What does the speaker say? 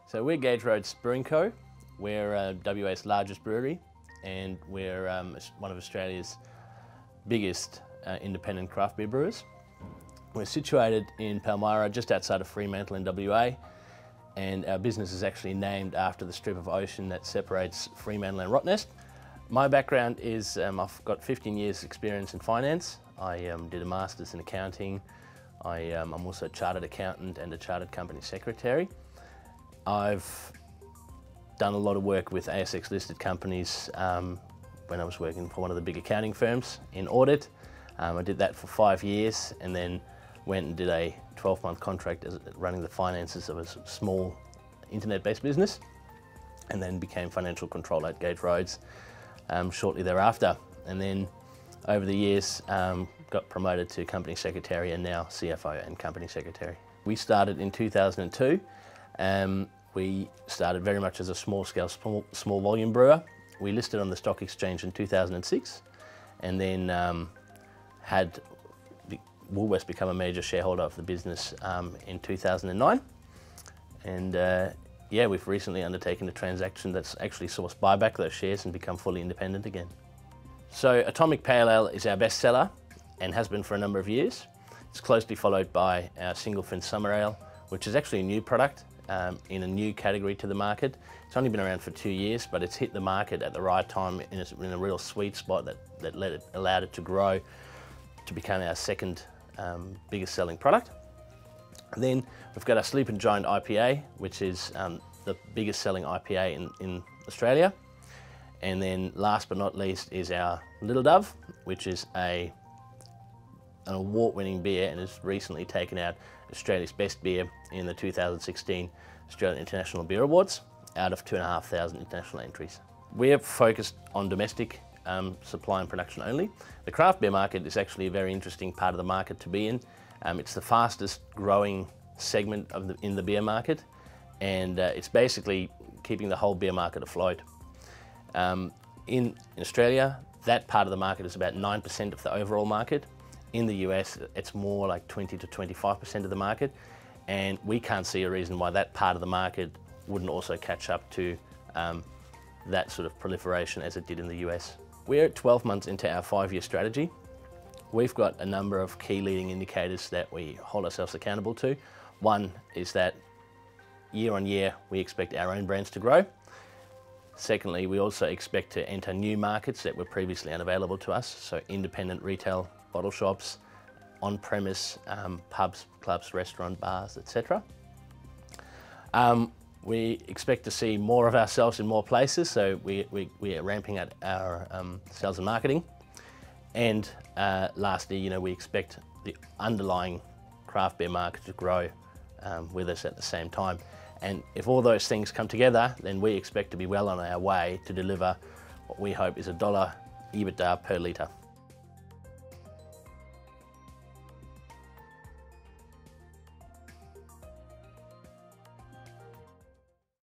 So we're Gage Road's Brewing Co. We're WA's largest brewery, and we're one of Australia's biggest independent craft beer brewers. We're situated in Palmyra, just outside of Fremantle in WA, and our business is actually named after the strip of ocean that separates Fremantle and Rottnest. My background is I've got 15 years experience in finance. I did a master's in accounting. I'm also a chartered accountant and a chartered company secretary. I've done a lot of work with ASX listed companies when I was working for one of the big accounting firms in audit. I did that for 5 years and then went and did a 12-month contract as running the finances of a small internet-based business, and then became financial controller at Gage Roads shortly thereafter. And then over the years got promoted to company secretary and now CFO and company secretary. We started in 2002. We started very much as a small-scale, small volume brewer. We listed on the stock exchange in 2006, and then had Woolworths become a major shareholder of the business in 2009. And yeah, we've recently undertaken a transaction that's actually sourced buyback those shares and become fully independent again. So Atomic Pale Ale is our best seller and has been for a number of years. It's closely followed by our Single Fin Summer Ale, which is actually a new product in a new category to the market. It's only been around for 2 years, but it's hit the market at the right time in a real sweet spot that allowed it to grow to become our second biggest selling product. And then we've got our Sleeping Giant IPA, which is the biggest selling IPA in Australia. And then last but not least is our Little Dove, which is an award-winning beer and has recently taken out Australia's best beer in the 2016 Australian International Beer Awards out of 2,500 international entries. We're focused on domestic supply and production only. The craft beer market is actually a very interesting part of the market to be in. It's the fastest growing segment in the beer market, and it's basically keeping the whole beer market afloat. In Australia, that part of the market is about 9% of the overall market. In the US, it's more like 20 to 25% of the market, and we can't see a reason why that part of the market wouldn't also catch up to that sort of proliferation as it did in the US. We're 12 months into our 5-year strategy. We've got a number of key leading indicators that we hold ourselves accountable to. One is that year on year, we expect our own brands to grow. Secondly, we also expect to enter new markets that were previously unavailable to us, so independent retail bottle shops, on-premise pubs, clubs, restaurant, bars, etc. We expect to see more of ourselves in more places, so we are ramping up our sales and marketing. And lastly, we expect the underlying craft beer market to grow with us at the same time. And if all those things come together, then we expect to be well on our way to deliver what we hope is $1 EBITDA per litre.